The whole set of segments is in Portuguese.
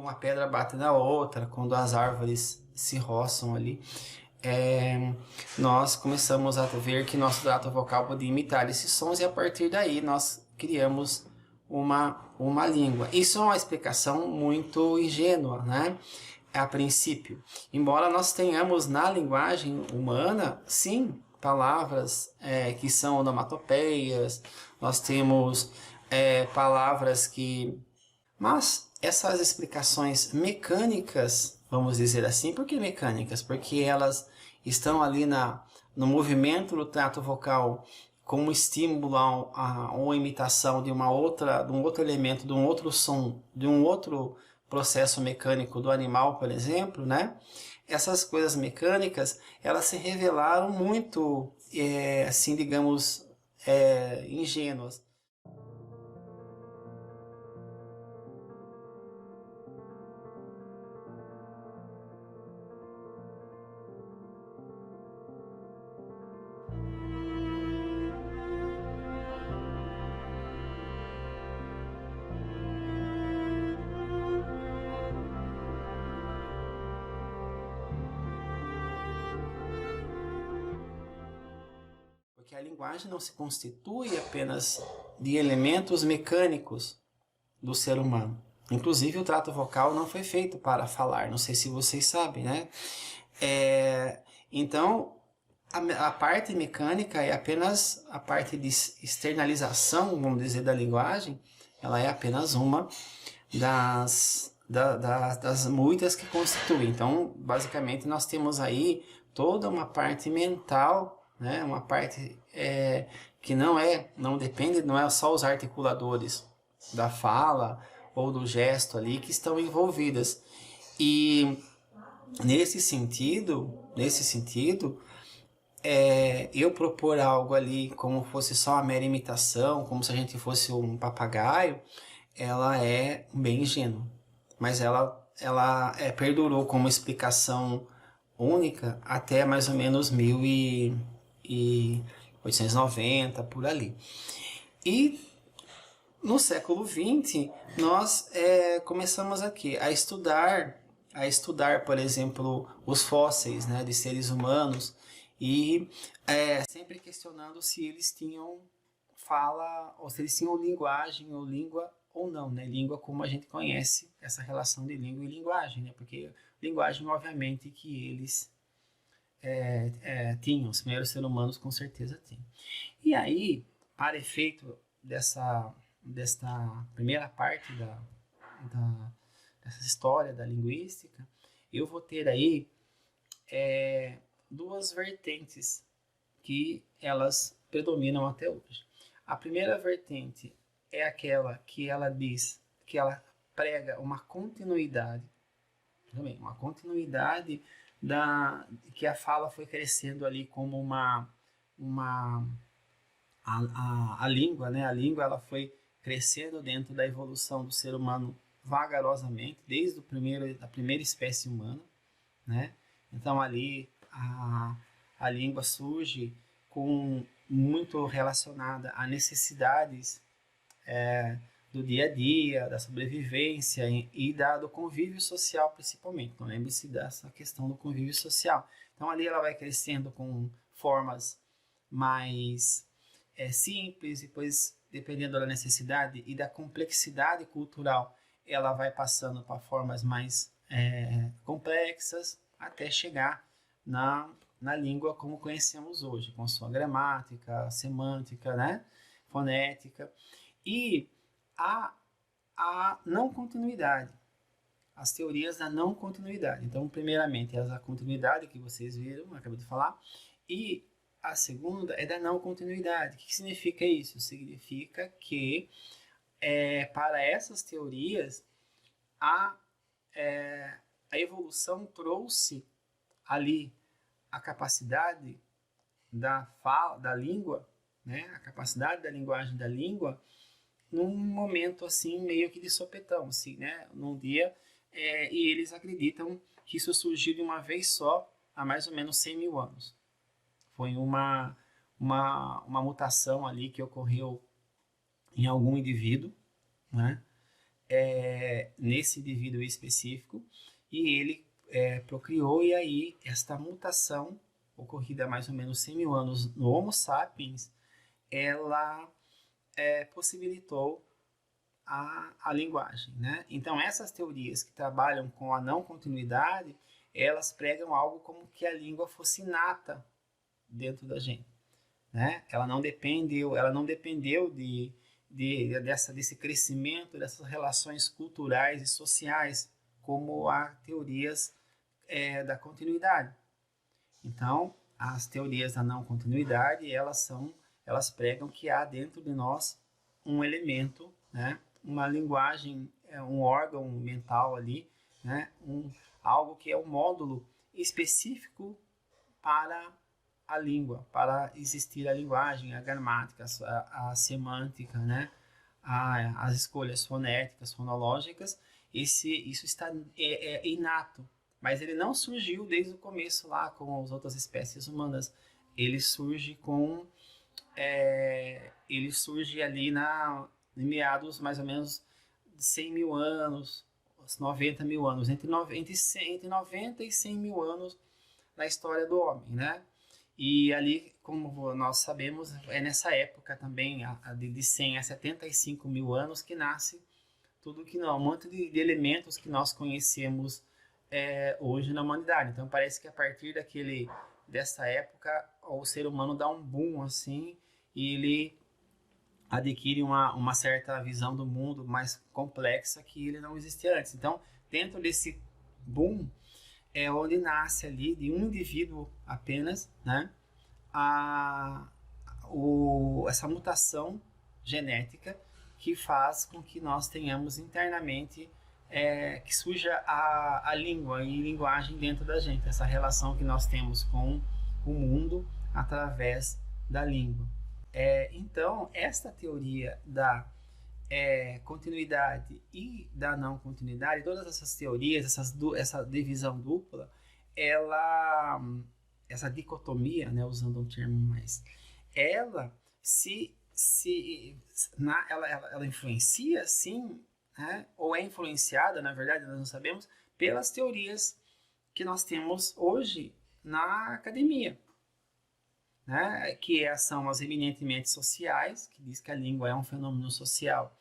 uma pedra bate na outra, quando as árvores se roçam ali, nós começamos a ver que nosso trato vocal podia imitar esses sons e a partir daí nós criamos uma língua. Isso é uma explicação muito ingênua, né? A princípio. Embora nós tenhamos na linguagem humana, sim, palavras que são onomatopeias, nós temos palavras que... Mas essas explicações mecânicas, vamos dizer assim, por que mecânicas? Porque elas estão ali no movimento do trato vocal como estímulo a uma imitação de um outro elemento, de um outro som, de um outro processo mecânico do animal, por exemplo, né? Essas coisas mecânicas, elas se revelaram muito, assim, digamos, ingênuas. Porque a linguagem não se constitui apenas de elementos mecânicos do ser humano. Inclusive, o trato vocal não foi feito para falar, não sei se vocês sabem, né? Então, a parte mecânica é apenas a parte de externalização, vamos dizer, da linguagem, ela é apenas uma das muitas que constituem. Então, basicamente, nós temos aí toda uma parte mental, né? Uma parte que não depende, não é só os articuladores da fala ou do gesto ali que estão envolvidas. E nesse sentido, eu propor algo ali como fosse só uma mera imitação, como se a gente fosse um papagaio, ela é bem ingênua. Mas ela perdurou como explicação única até mais ou menos 1890, por ali. E no século XX, nós começamos aqui a estudar, por exemplo, os fósseis, né, de seres humanos e sempre questionando se eles tinham fala, ou se eles tinham linguagem ou língua ou não, né? Língua como a gente conhece, essa relação de língua e linguagem, né? Porque linguagem, obviamente, que eles tinham, os primeiros seres humanos com certeza tinham. E aí, para efeito desta primeira parte dessa história da linguística, eu vou ter aí duas vertentes que elas predominam até hoje. A primeira vertente é aquela que ela diz, que ela prega uma continuidade, também uma continuidade que a fala foi crescendo ali como a língua, né? A língua ela foi crescendo dentro da evolução do ser humano vagarosamente, desde a primeira espécie humana, né? Então ali a língua surge com muito relacionada a necessidades do dia a dia, da sobrevivência e do convívio social principalmente. Então lembre-se dessa questão do convívio social. Então ali ela vai crescendo com formas mais simples, depois dependendo da necessidade e da complexidade cultural, ela vai passando para formas mais complexas até chegar na língua como conhecemos hoje, com sua gramática, semântica, né? Fonética. E a não continuidade, as teorias da não continuidade. Então, primeiramente, é a continuidade que vocês viram, acabei de falar, e a segunda é da não continuidade. O que significa isso? Significa que, para essas teorias, a evolução trouxe ali a capacidade da fala, da língua, né? A capacidade da linguagem da língua, num momento assim meio que de sopetão, assim, né? Num dia, e eles acreditam que isso surgiu de uma vez só há mais ou menos 100 mil anos. Foi uma mutação ali que ocorreu em algum indivíduo, né? nesse indivíduo específico, e ele procriou, e aí esta mutação, ocorrida há mais ou menos 100 mil anos no Homo sapiens, ela possibilitou a linguagem, né? Então, essas teorias que trabalham com a não continuidade, elas pregam algo como que a língua fosse inata dentro da gente, né? Ela não dependeu desse crescimento, dessas relações culturais e sociais, como há teorias da continuidade. Então, as teorias da não continuidade, elas pregam que há dentro de nós um elemento, né? Uma linguagem, um órgão mental ali, né? Algo que é um módulo específico para a língua, para existir a linguagem, a gramática, a semântica, né? As escolhas fonéticas, fonológicas. Isso está inato, mas ele não surgiu desde o começo lá com as outras espécies humanas. Ele surge ele surge ali em meados mais ou menos de 100 mil anos, 90 mil anos, entre 90 e 100 mil anos na história do homem, né? E ali, como nós sabemos, é nessa época também, de 100 a 75 mil anos, que nasce tudo que não, um monte de elementos que nós conhecemos hoje na humanidade. Então parece que a partir dessa época, o ser humano dá um boom assim, e ele adquire uma certa visão do mundo mais complexa que ele não existia antes. Então, dentro desse boom, é onde nasce ali de um indivíduo apenas, né, essa mutação genética que faz com que nós tenhamos internamente que surja a língua e linguagem dentro da gente, essa relação que nós temos com o mundo através da língua. Então, esta teoria da continuidade e da não continuidade, todas essas teorias, essa divisão dupla, essa dicotomia, né, usando um termo mais, ela ela influencia, sim, né, ou é influenciada, na verdade, nós não sabemos, pelas teorias que nós temos hoje na academia, né, que são as eminentemente sociais, que diz que a língua é um fenômeno social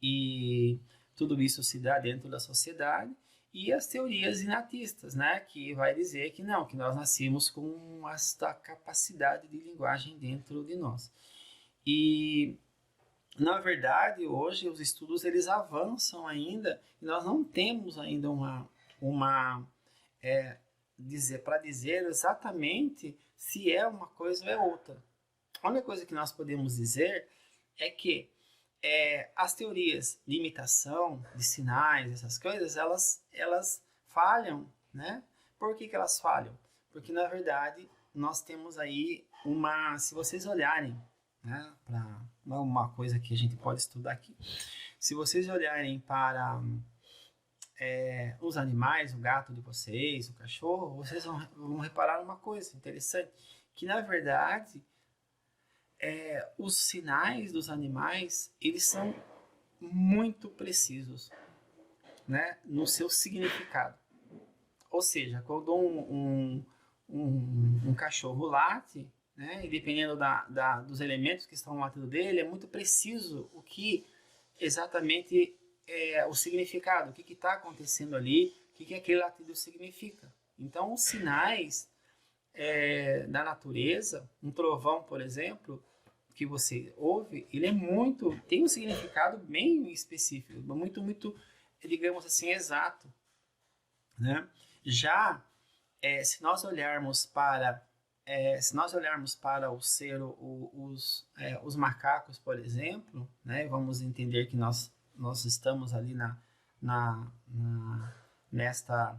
e tudo isso se dá dentro da sociedade, e as teorias inatistas, né, que vai dizer que não, que nós nascemos com esta capacidade de linguagem dentro de nós. E na verdade, hoje os estudos eles avançam ainda, e nós não temos ainda para dizer exatamente se é uma coisa ou é outra. A única coisa que nós podemos dizer é que as teorias de imitação, de sinais, essas coisas, elas falham, né? Por que elas falham? Porque, na verdade, nós temos aí se vocês olharem, né, para uma coisa que a gente pode estudar aqui, se vocês olharem para os animais, o gato de vocês, o cachorro, vocês vão reparar uma coisa interessante, que, na verdade, os sinais dos animais, eles são muito precisos, né, no seu significado. Ou seja, quando um cachorro late, né, e dependendo dos elementos que estão latindo dele, é muito preciso o que exatamente o significado, o que está acontecendo ali, o que aquele latido significa. Então, os sinais da natureza, um trovão, por exemplo, que você ouve, ele tem um significado bem específico, muito, digamos assim, exato, né? Já se nós olharmos para os macacos, por exemplo, né? Vamos entender que nós estamos ali nesta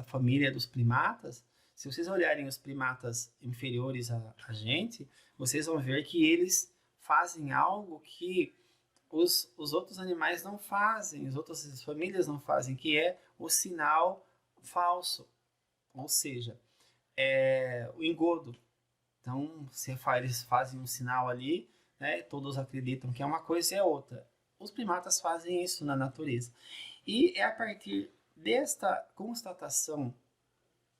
família dos primatas. Se vocês olharem os primatas inferiores a gente, vocês vão ver que eles fazem algo que os outros animais não fazem, as outras famílias não fazem, que é o sinal falso, ou seja, o engodo. Então, eles fazem um sinal ali, né, todos acreditam que é uma coisa e é outra. os primatas fazem isso na natureza. E é a partir desta constatação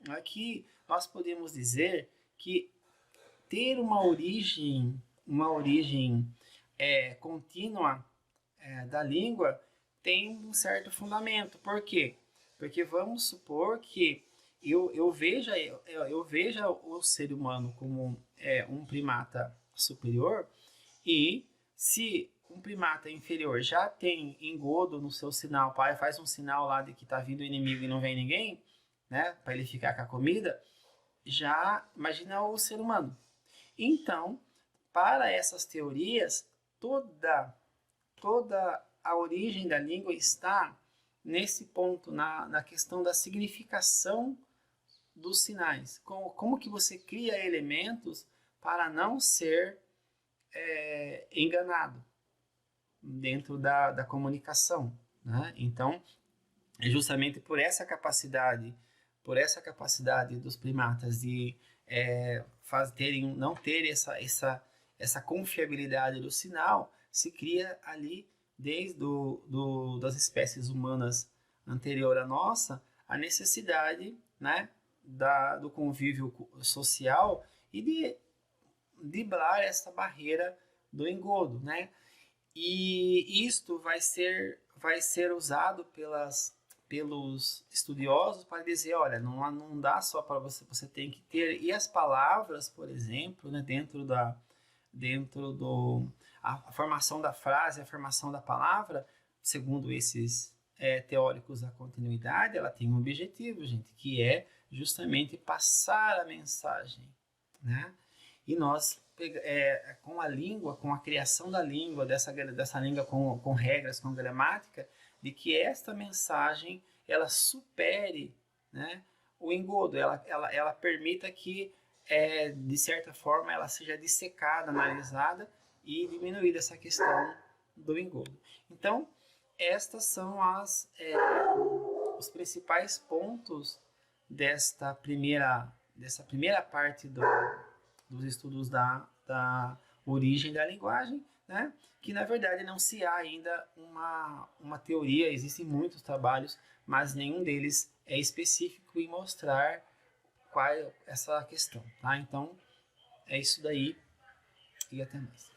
aqui nós podemos dizer que ter uma origem contínua da língua tem um certo fundamento. Por quê? Porque vamos supor que eu veja o ser humano como um primata superior, e se um primata inferior já tem engodo no seu sinal, pai faz um sinal lá de que está vindo o inimigo e não vem ninguém, né, para ele ficar com a comida, já imagina o ser humano. Então, para essas teorias, toda a origem da língua está nesse ponto, na questão da significação dos sinais. Como que você cria elementos para não ser enganado dentro da comunicação, né? Então, é justamente por essa capacidade dos primatas de não ter essa confiabilidade do sinal, se cria ali, desde das espécies humanas anterior à nossa, a necessidade, né, do convívio social e de driblar essa barreira do engodo, né? E isto vai ser usado pelos estudiosos para dizer, olha, não dá só para você tem que ter, e as palavras, por exemplo, né, a formação da frase, a formação da palavra, segundo esses teóricos da continuidade, ela tem um objetivo, gente, que é justamente passar a mensagem, né? E nós, com a língua, com a criação da língua, dessa língua com regras, com gramática, de que esta mensagem ela supere, né, o engodo, ela permita que, de certa forma, ela seja dissecada, analisada e diminuída essa questão do engodo. Então, estas são os principais pontos dessa primeira parte dos estudos da origem da linguagem, né? Que na verdade não se há ainda uma teoria, existem muitos trabalhos, mas nenhum deles é específico em mostrar qual é essa questão, tá? Então, é isso daí e até mais.